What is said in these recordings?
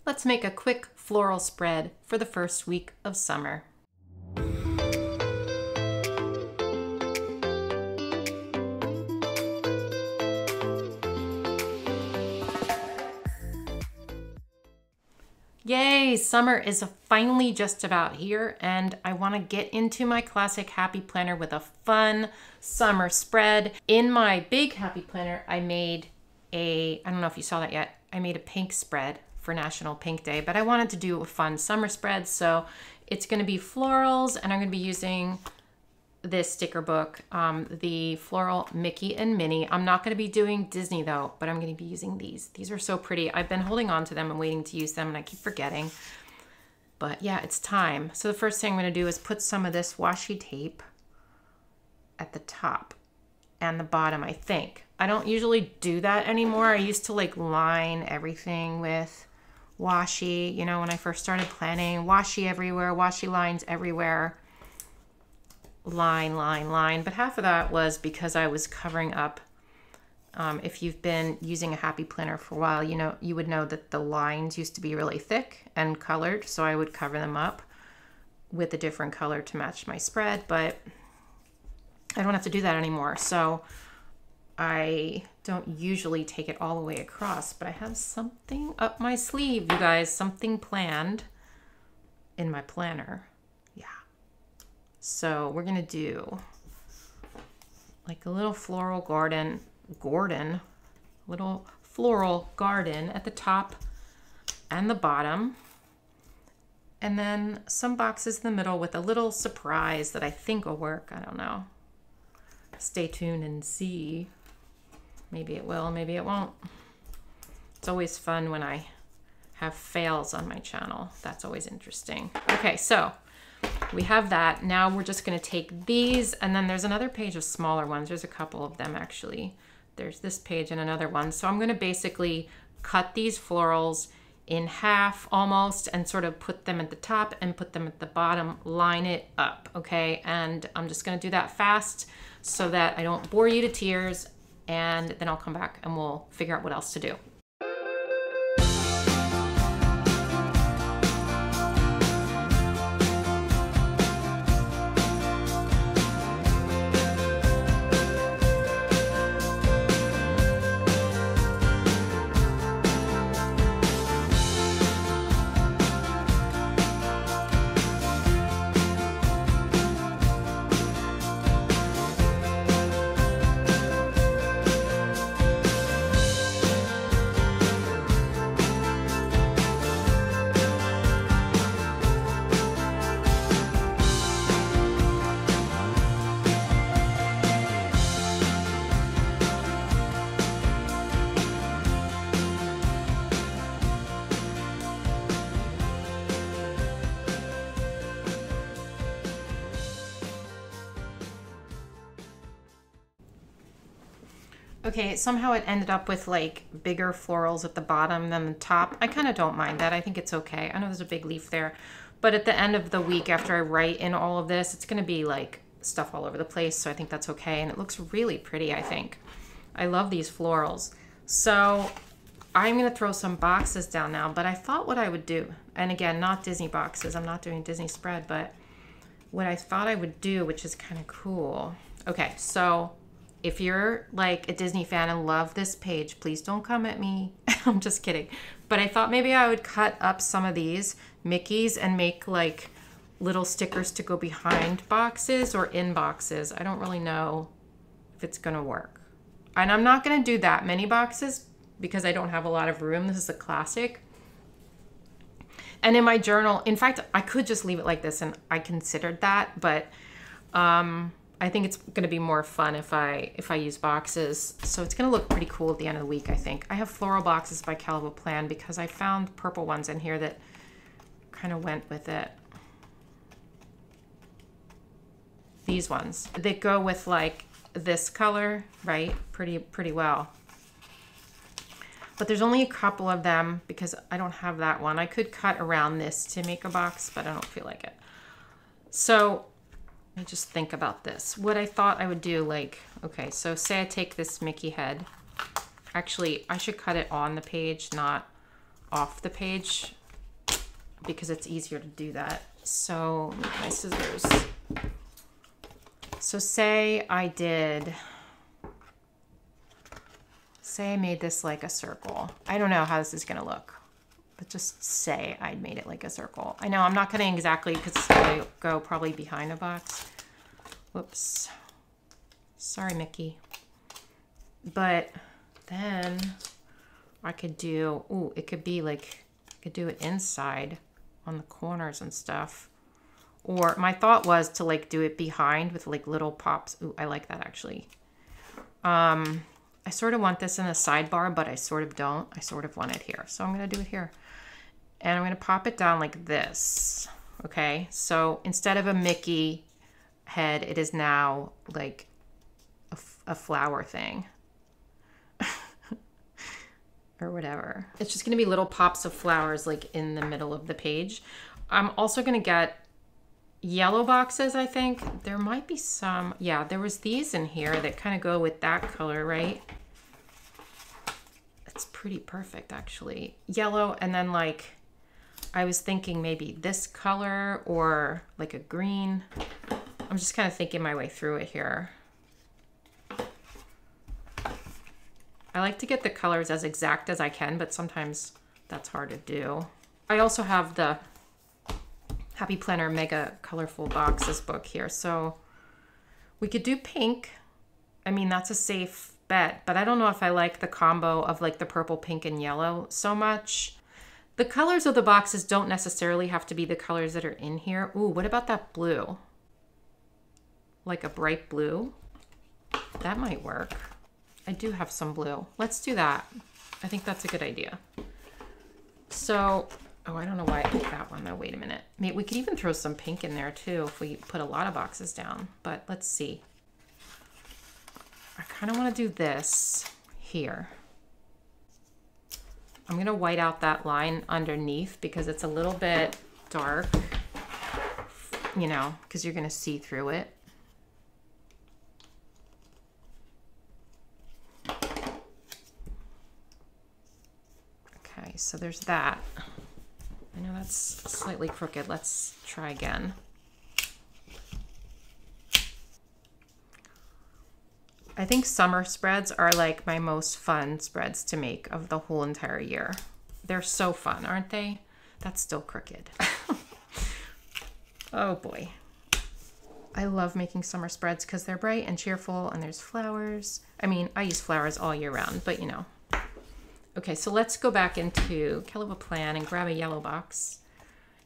Let's make a quick floral spread for the first week of summer. Yay, summer is finally just about here, and I want to get into my classic happy planner with a fun summer spread. In my big happy planner, I made I don't know if you saw that yet, I made a pink spread for National Pink Day, but I wanted to do a fun summer spread, so it's going to be florals, and I'm going to be using this sticker book, the Floral Mickey and Minnie. I'm not going to be doing Disney though, but I'm going to be using these. These are so pretty. I've been holding on to them and waiting to use them, and I keep forgetting. But yeah, it's time. So the first thing I'm going to do is put some of this washi tape at the top and the bottom, I think. I don't usually do that anymore. I used to like line everything with washi, you know, when I first started planning. Washi everywhere, washi lines everywhere. Line, line, line. But half of that was because I was covering up. If you've been using a happy planner for a while, you know, you would know that the lines used to be really thick and colored. So I would cover them up with a different color to match my spread, but I don't have to do that anymore. So I don't usually take it all the way across, but I have something up my sleeve, you guys, something planned in my planner. Yeah. So we're going to do like a little floral little floral garden at the top and the bottom. And then some boxes in the middle with a little surprise that I think will work. I don't know. Stay tuned and see. Maybe it will, maybe it won't. It's always fun when I have fails on my channel. That's always interesting. Okay, so we have that. Now we're just going to take these, and then there's another page of smaller ones. There's a couple of them actually. There's this page and another one. So I'm going to basically cut these florals in half almost and sort of put them at the top and put them at the bottom, line it up, okay? And I'm just going to do that fast so that I don't bore you to tears, and then I'll come back and we'll figure out what else to do. Okay, somehow it ended up with like bigger florals at the bottom than the top. I kind of don't mind that. I think it's okay. I know there's a big leaf there, but at the end of the week after I write in all of this, it's gonna be like stuff all over the place. So I think that's okay. And it looks really pretty, I think. I love these florals. So I'm gonna throw some boxes down now, but I thought what I would do, and again, not Disney boxes. I'm not doing Disney spread, but what I thought I would do, which is kind of cool. Okay, so if you're like a Disney fan and love this page, please don't come at me. I'm just kidding. But I thought maybe I would cut up some of these Mickeys and make like little stickers to go behind boxes or in boxes. I don't really know if it's gonna work. And I'm not gonna do that many boxes because I don't have a lot of room. This is a classic. And in my journal, in fact, I could just leave it like this, and I considered that, but I think it's going to be more fun if I use boxes. So it's going to look pretty cool at the end of the week, I think. I have floral boxes by Caliber Plan because I found purple ones in here that kind of went with it. These ones. They go with like this color, right? Pretty well. But there's only a couple of them because I don't have that one. I could cut around this to make a box, but I don't feel like it. So I just think about this. What I thought I would do, like, okay, so say I take this Mickey head. Actually, I should cut it on the page, not off the page because it's easier to do that. So my scissors. So say I made this like a circle. I don't know how this is gonna look, but just say I made it like a circle. I know I'm not cutting exactly because it's gonna go probably behind a box. Whoops. Sorry, Mickey. But then I could do, ooh, it could be like, I could do it inside on the corners and stuff. Or my thought was to like do it behind with like little pops. Ooh, I like that actually. I sort of want this in a sidebar, but I sort of don't. I sort of want it here. So I'm going to do it here. And I'm going to pop it down like this. Okay. So instead of a Mickey head, it is now like a flower thing. Or whatever. It's just going to be little pops of flowers like in the middle of the page. I'm also going to get yellow boxes, I think. There might be some, yeah, there was these in here that kind of go with that color, right? It's pretty perfect, actually. Yellow, and then like, I was thinking maybe this color or like a green. I'm just kind of thinking my way through it here. I like to get the colors as exact as I can, but sometimes that's hard to do. I also have the Happy Planner Mega Colorful Boxes book here. So we could do pink. I mean, that's a safe bet, but I don't know if I like the combo of like the purple, pink, and yellow so much. The colors of the boxes don't necessarily have to be the colors that are in here. Ooh, what about that blue? Like a bright blue? That might work. I do have some blue. Let's do that. I think that's a good idea. So, oh, I don't know why I picked that one though. Wait a minute. Maybe we could even throw some pink in there too if we put a lot of boxes down, but let's see. I kind of want to do this here. I'm going to white out that line underneath because it's a little bit dark, you know, because you're going to see through it. Okay, so there's that. I know that's slightly crooked. Let's try again. I think summer spreads are like my most fun spreads to make of the whole entire year. They're so fun, aren't they? That's still crooked. Oh boy. I love making summer spreads because they're bright and cheerful and there's flowers. I mean, I use flowers all year round, but you know. Okay, so let's go back into Calibre Plan and grab a yellow box.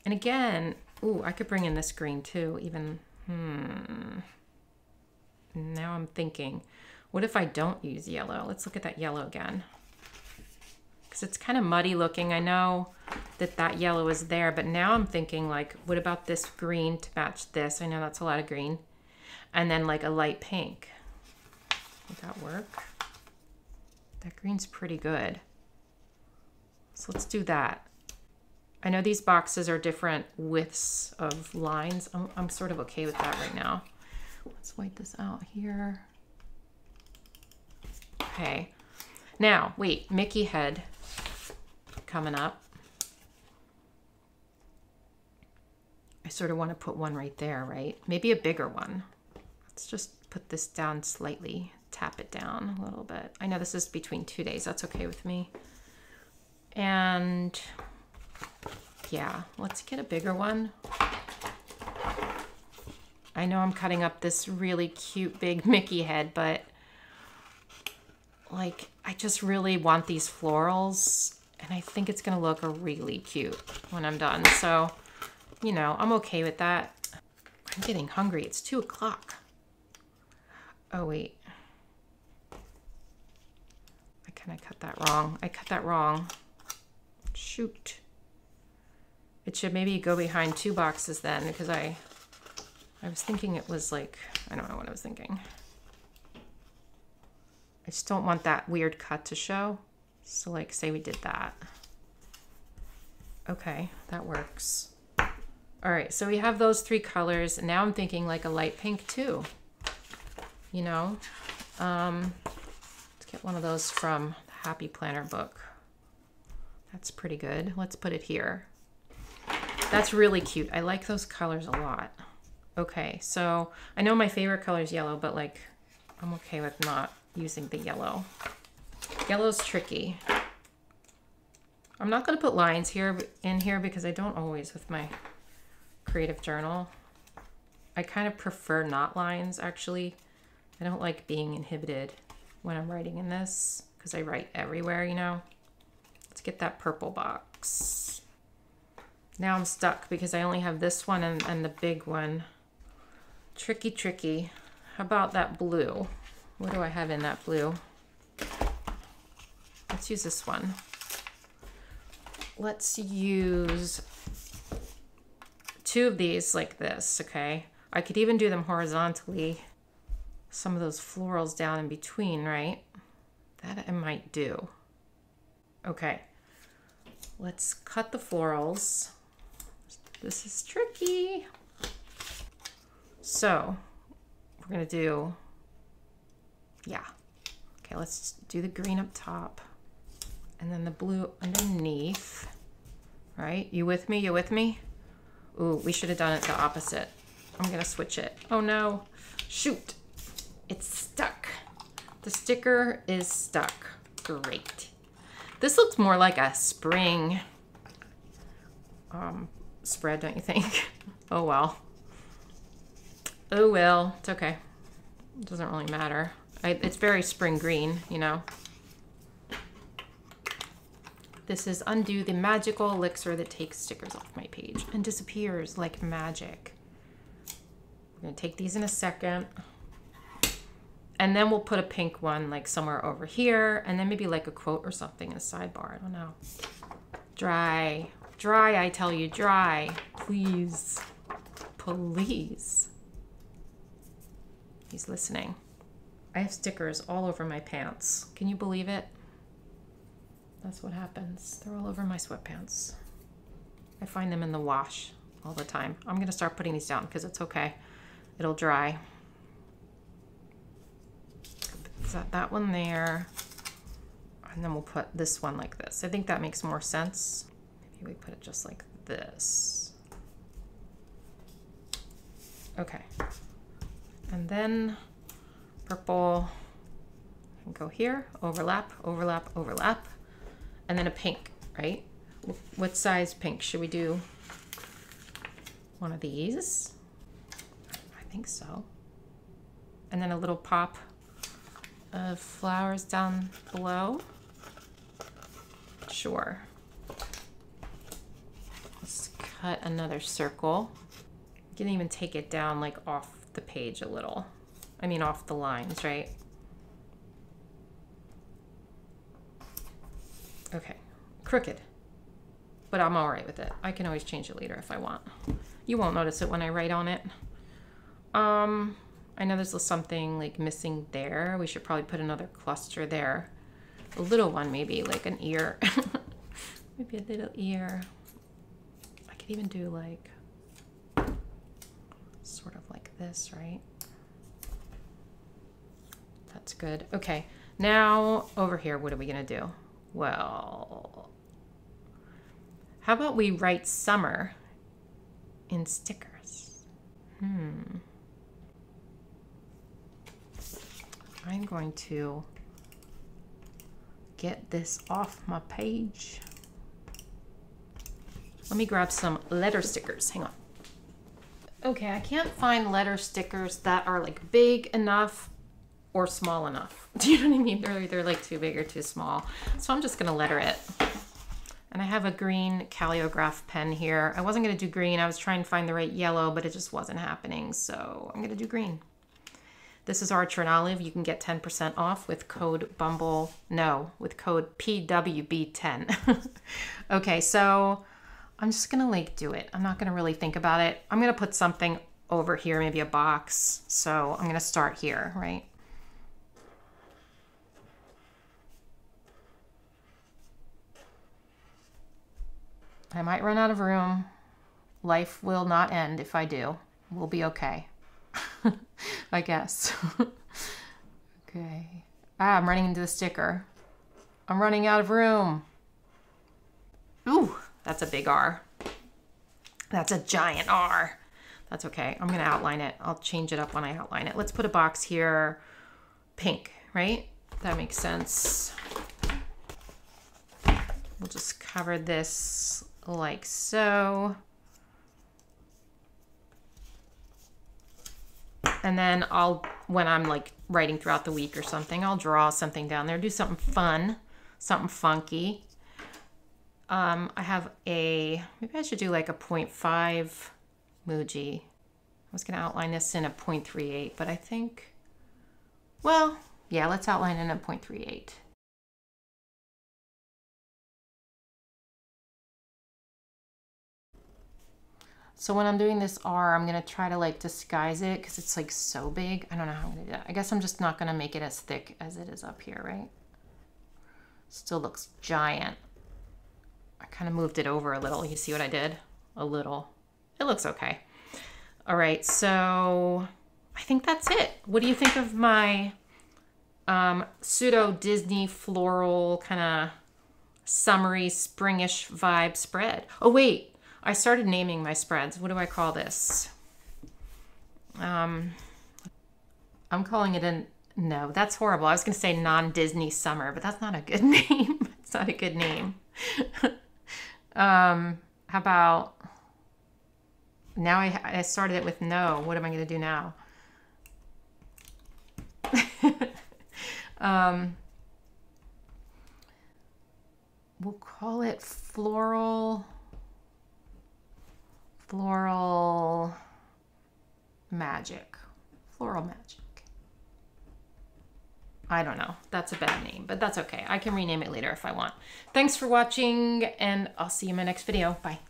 And again, ooh, I could bring in this green too, even, Now I'm thinking, what if I don't use yellow? Let's look at that yellow again. Because it's kind of muddy looking. I know that that yellow is there, but now I'm thinking like, what about this green to match this? I know that's a lot of green. And then like a light pink. Would that work? That green's pretty good. So let's do that. I know these boxes are different widths of lines. I'm sort of okay with that right now. Let's white this out here. Okay. Now, wait, Mickey head coming up. I sort of want to put one right there, right? Maybe a bigger one. Let's just put this down slightly, tap it down a little bit. I know this is between 2 days. That's okay with me. And yeah, let's get a bigger one. I know I'm cutting up this really cute big Mickey head, but like I just really want these florals and I think it's gonna look really cute when I'm done. So, you know, I'm okay with that. I'm getting hungry. It's 2 o'clock. Oh wait. I kind of cut that wrong. I cut that wrong. Shoot. It should maybe go behind 2 boxes then because I was thinking it was like, I don't know what I was thinking. I just don't want that weird cut to show. So like say we did that. Okay, that works. All right, so we have those 3 colors. And now I'm thinking like a light pink too. You know, let's get one of those from the Happy Planner book. That's pretty good. Let's put it here. That's really cute. I like those colors a lot. Okay, so I know my favorite color is yellow, but like I'm okay with not using the yellow. Yellow's tricky. I'm not going to put lines in here because I don't always with my creative journal. I kind of prefer not lines, actually. I don't like being inhibited when I'm writing in this because I write everywhere, you know. Let's get that purple box. Now I'm stuck because I only have this one and the big one. Tricky, tricky. How about that blue? What do I have in that blue? Let's use this one. Let's use 2 of these like this, okay? I could even do them horizontally. Some of those florals down in between, right? That I might do. Okay, let's cut the florals. This is tricky. So we're gonna do, yeah. Okay, let's do the green up top and then the blue underneath, right? You with me? You with me? Ooh, we should have done it the opposite. I'm gonna switch it. Oh no, shoot. It's stuck. The sticker is stuck. Great. This looks more like a spring spread, don't you think? Oh well. Oh well, it's okay. It doesn't really matter. It's very spring green, you know. This is Undo, the magical elixir that takes stickers off my page and disappears like magic. We're gonna take these in a second. And then we'll put a pink one like somewhere over here and then maybe like a quote or something in a sidebar, I don't know. Dry, dry, I tell you, dry, please, please. He's listening. I have stickers all over my pants. Can you believe it? That's what happens. They're all over my sweatpants. I find them in the wash all the time. I'm gonna start putting these down because it's okay. It'll dry. Set that one there. And then we'll put this one like this. I think that makes more sense. Maybe we put it just like this. Okay. And then purple can go here, overlap, overlap, overlap. And then a pink, right? What size pink? Should we do one of these? I think so. And then a little pop of flowers down below. Sure. Let's cut another circle. You can even take it down like off the page a little. I mean off the lines, right? Okay, crooked, but I'm all right with it. I can always change it later if I want. You won't notice it when I write on it. I know there's something like missing there. We should probably put another cluster there. A little one maybe, like an ear. Maybe a little ear. I could even do like, sort of like this, right? That's good. Okay, now over here, what are we gonna do? Well, how about we write summer in stickers? I'm going to get this off my page. Let me grab some letter stickers. Hang on. Okay, I can't find letter stickers that are like big enough or small enough. Do you know what I mean? They're either like too big or too small. So I'm just gonna letter it. And I have a green calligraph pen here. I wasn't gonna do green. I was trying to find the right yellow, but it just wasn't happening. So I'm gonna do green. This is Archer and Olive. You can get 10% off with code Bumble. No, with code PWB10. Okay, so I'm just gonna like do it. I'm not gonna really think about it. I'm gonna put something over here, maybe a box. So I'm gonna start here, right? I might run out of room. Life will not end if I do. We'll be okay. I guess. Okay. Ah, I'm running into the sticker. I'm running out of room. Ooh, that's a big R. That's a giant R. That's okay. I'm going to outline it. I'll change it up when I outline it. Let's put a box here. Pink, right? That makes sense. We'll just cover this like so. And then when I'm like writing throughout the week or something, I'll draw something down there, do something fun, something funky. I have maybe I should do like a 0.5 Muji. I was going to outline this in a 0.38, but I think, well, yeah, let's outline in a 0.38. So when I'm doing this R, I'm going to try to like disguise it because it's like so big. I don't know how I'm going to do that. I guess I'm just not going to make it as thick as it is up here, right? Still looks giant. I kind of moved it over a little. You see what I did? A little. It looks okay. All right, so I think that's it. What do you think of my pseudo Disney floral kind of summery springish vibe spread? Oh wait, I started naming my spreads. What do I call this? I'm calling it no, that's horrible. I was gonna say non-Disney summer, but that's not a good name. It's not a good name. How about, now I started it with no. What am I going to do now? We'll call it floral magic. Floral magic. I don't know. That's a bad name, but that's okay. I can rename it later if I want. Thanks for watching, and I'll see you in my next video. Bye.